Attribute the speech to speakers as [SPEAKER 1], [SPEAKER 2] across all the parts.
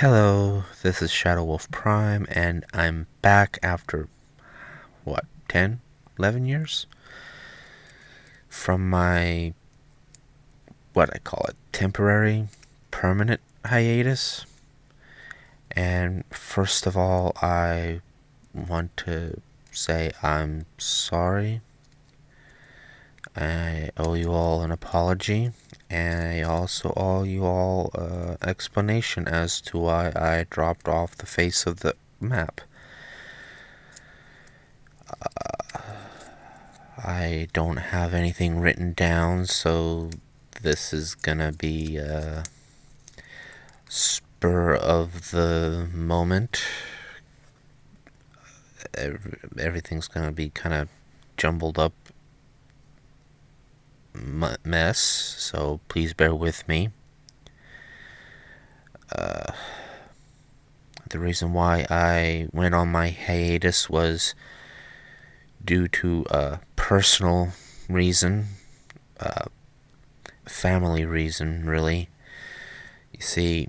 [SPEAKER 1] Hello, this is Shadow Wolf Prime, and I'm back after, 10, 11 years? From my, what I call it, temporary, permanent hiatus. And first of all, I want to say I'm sorry. I owe you all an apology, and I also owe you all an explanation as to why I dropped off the face of the map. I don't have anything written down, so this is gonna be a spur of the moment. Everything's gonna be kind of jumbled up mess, so please bear with me. The reason why I went on my hiatus was due to a personal reason, family reason, really. You see,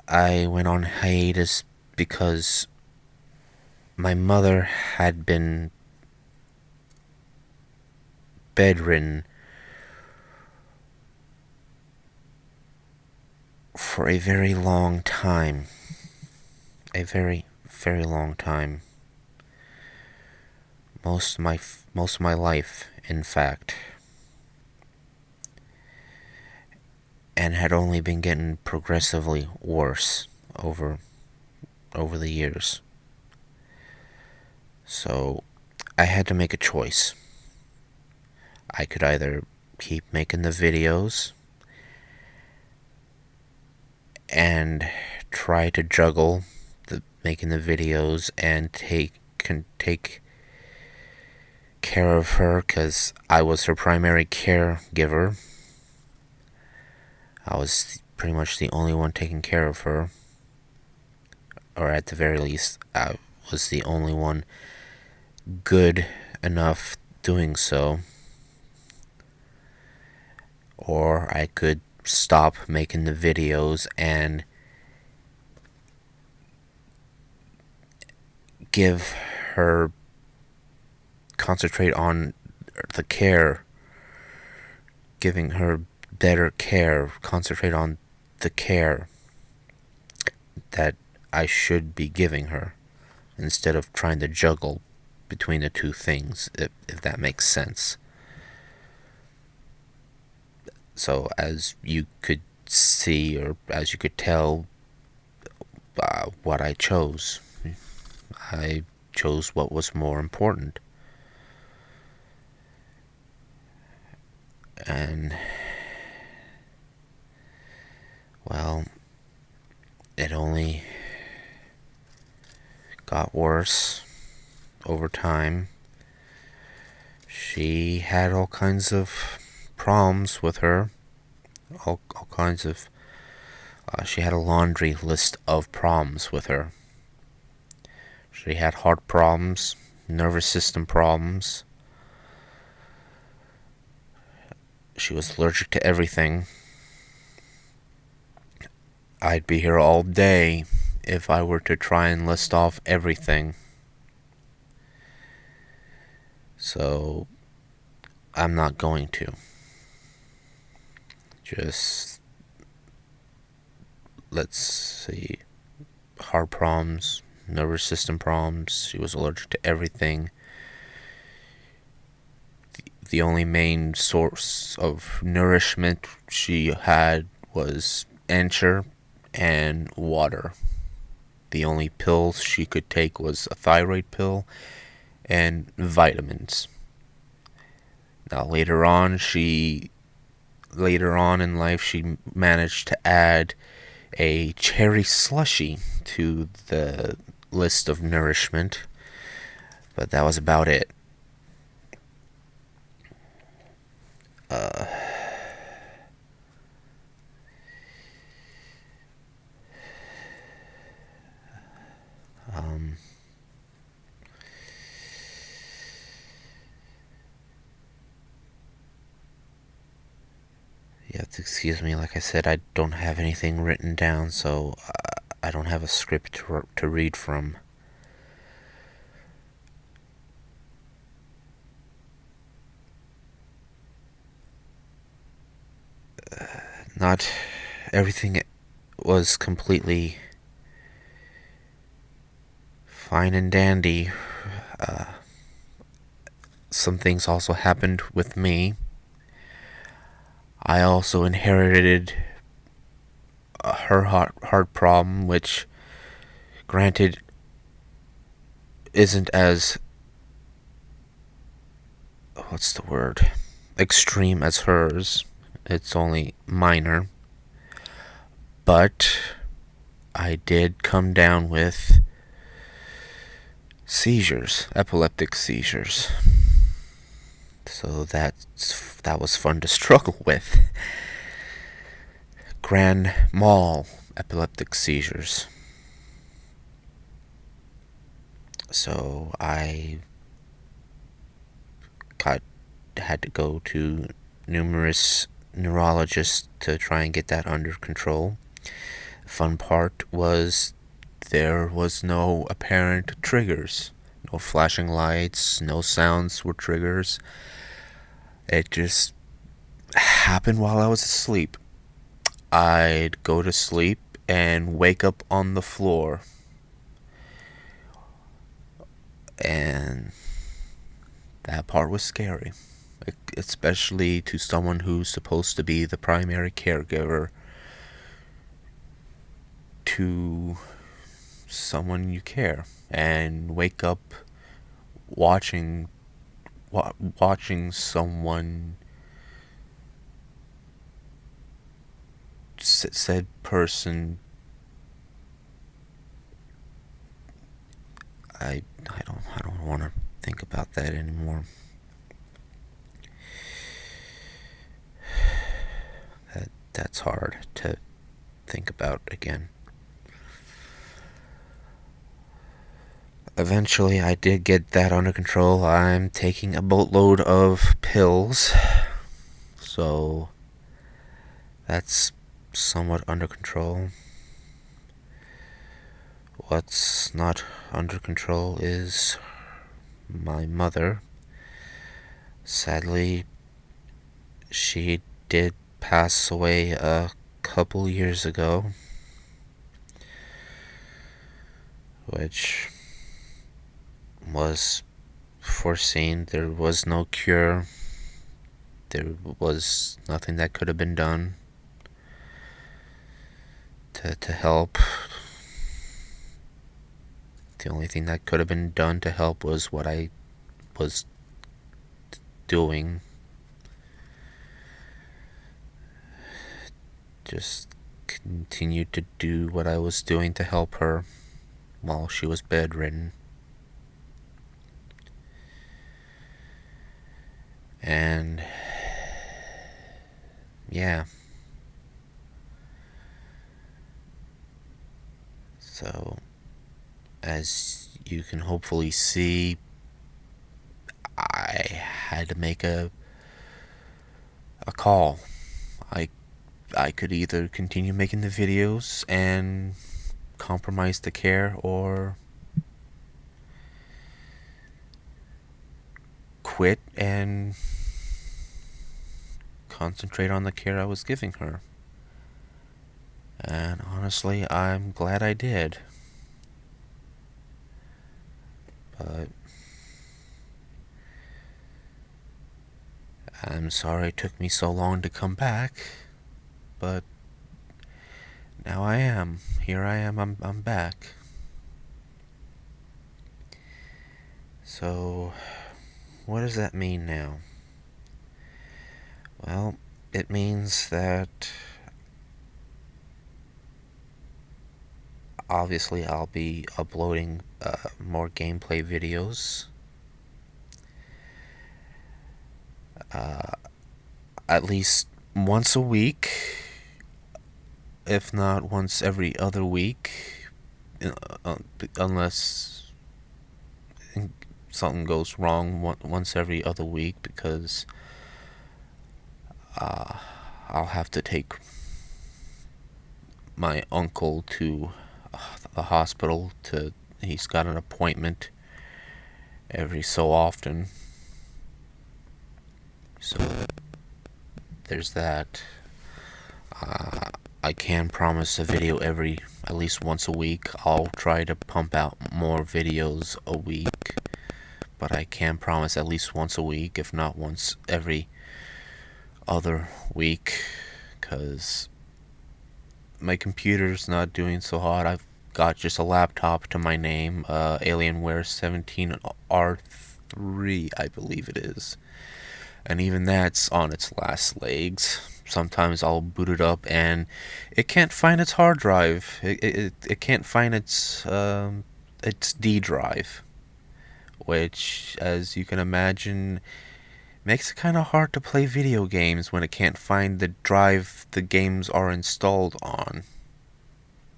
[SPEAKER 1] I went on hiatus because my mother had been bedridden for a very long time. A very, very long time. Most of my life, in fact. And had only been getting progressively worse over the years. So I had to make a choice. I could either keep making the videos and try to juggle making the videos and take care of her, because I was her primary caregiver. I was pretty much the only one taking care of her, or at the very least, I was the only one good enough doing so. Or I could stop making the videos and give her, concentrate on the care, giving her better care, concentrate on the care that I should be giving her, instead of trying to juggle between the two things, if that makes sense. So as you could see, or as you could tell, what I chose what was more important. And, well, it only got worse over time. She had all kinds of problems with her. All kinds of... she had a laundry list of problems with her. She had heart problems, nervous system problems. She was allergic to everything. I'd be here all day if I were to try and list off everything. So, I'm not going to. Just, let's see, heart problems, nervous system problems. She was allergic to everything. The only main source of nourishment she had was Ensure and water. The only pills she could take was a thyroid pill and vitamins. Now later on in life, she managed to add a cherry slushy to the list of nourishment, but that was about it. Um, You have to excuse me. Like I said, I don't have anything written down, so I don't have a script to read from. Not everything was completely fine and dandy. Some things also happened with me. I also inherited her heart problem, which, granted, isn't as, what's the word, extreme as hers. It's only minor. But I did come down with seizures, epileptic seizures. So that was fun to struggle with. Grand mal epileptic seizures. So I had to go to numerous neurologists to try and get that under control. The fun part was there was no apparent triggers. No flashing lights, no sounds were triggers. It just happened while I was asleep. I'd go to sleep and wake up on the floor. And that part was scary, especially to someone who's supposed to be the primary caregiver to someone you care, and wake up watching someone, said person. I don't want to think about that anymore. That's hard to think about again. Eventually, I did get that under control. I'm taking a boatload of pills, so that's somewhat under control. What's not under control is my mother. Sadly, she did pass away a couple years ago, which was foreseen. There was no cure. There was nothing that could have been done to help. The only thing that could have been done to help was what I was doing. Just continued to do what I was doing to help her while she was bedridden. And yeah. So, as you can hopefully see, I had to make a call. I could either continue making the videos and compromise the care, or quit and concentrate on the care I was giving her. And honestly, I'm glad I did. But I'm sorry it took me so long to come back. But now I am. Here I am. I'm back. So, what does that mean now? Well, it means that obviously I'll be uploading more gameplay videos. At least once a week, if not once every other week, unless something goes wrong, once every other week, because I'll have to take my uncle to the hospital to he's got an appointment every so often. So there's that. I can promise a video every at least once a week. I'll try to pump out more videos a week, but I can promise at least once a week, if not once every other week, because my computer's not doing so hot. I've got just a laptop to my name, Alienware 17R3, I believe it is. And even that's on its last legs. Sometimes I'll boot it up and it can't find its hard drive. It can't find its D drive, which, as you can imagine, makes it kind of hard to play video games when it can't find the drive the games are installed on.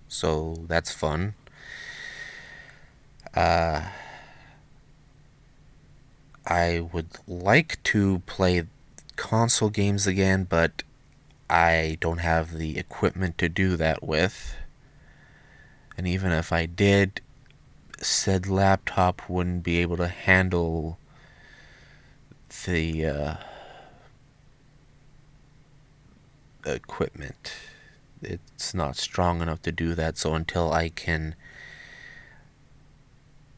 [SPEAKER 1] So that's fun. I would like to play console games again, but I don't have the equipment to do that with. And even if I did, said laptop wouldn't be able to handle the equipment. It's not strong enough to do that, so until I can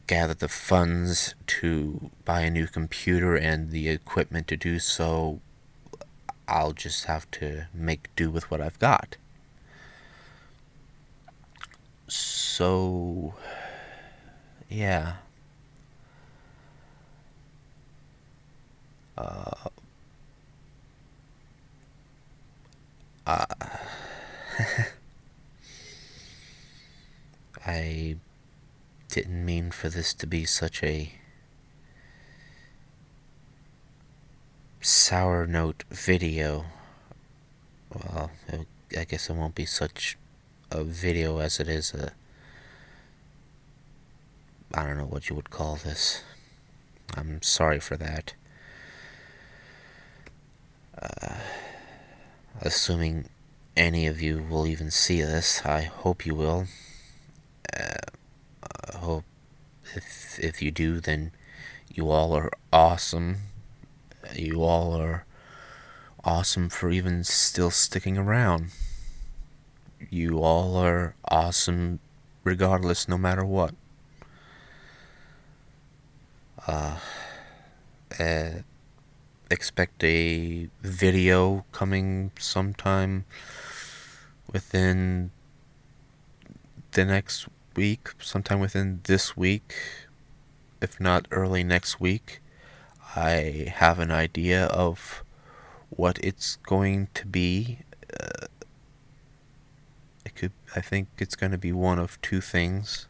[SPEAKER 1] gather the funds to buy a new computer and the equipment to do so, I'll just have to make do with what I've got. So, yeah. I didn't mean for this to be such a sour note video. Well, I guess it won't be such a video as it is I don't know what you would call this. I'm sorry for that. Assuming any of you will even see this, I hope you will. I hope if you do, then you all are awesome. You all are awesome for even still sticking around. You all are awesome regardless, no matter what. Expect a video coming sometime within the next week, sometime within this week, if not early next week. I have an idea of what it's going to be. I think it's going to be one of two things.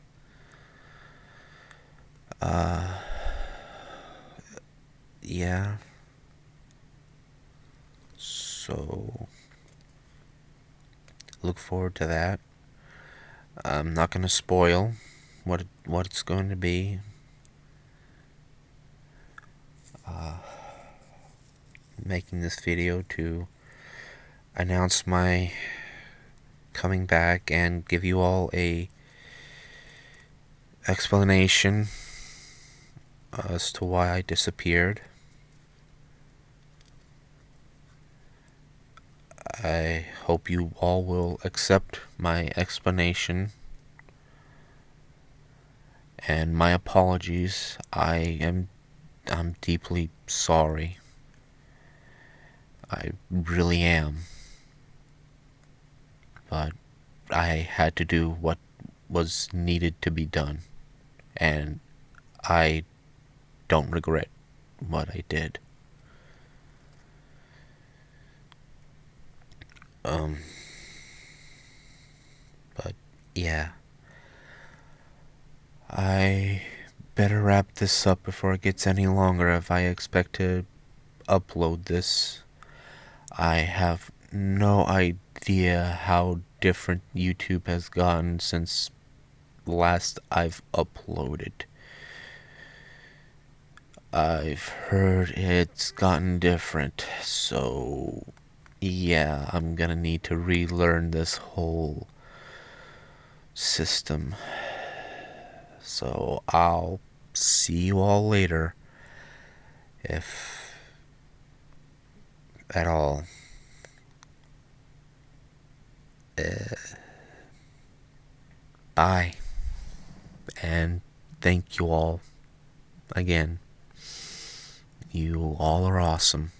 [SPEAKER 1] Yeah. So look forward to that. I'm not going to spoil what it's going to be. Making this video to announce my coming back and give you all a explanation as to why I disappeared. I hope you all will accept my explanation and my apologies. I'm deeply sorry. I really am. But I had to do what was needed to be done, and I don't regret what I did. But yeah, I better wrap this up before it gets any longer if I expect to upload this. I have no idea how different YouTube has gotten since last I've uploaded. I've heard it's gotten different, so Yeah, I'm gonna need to relearn this whole system. So I'll see you all later, if at all. Bye, and thank you all again. You all are awesome.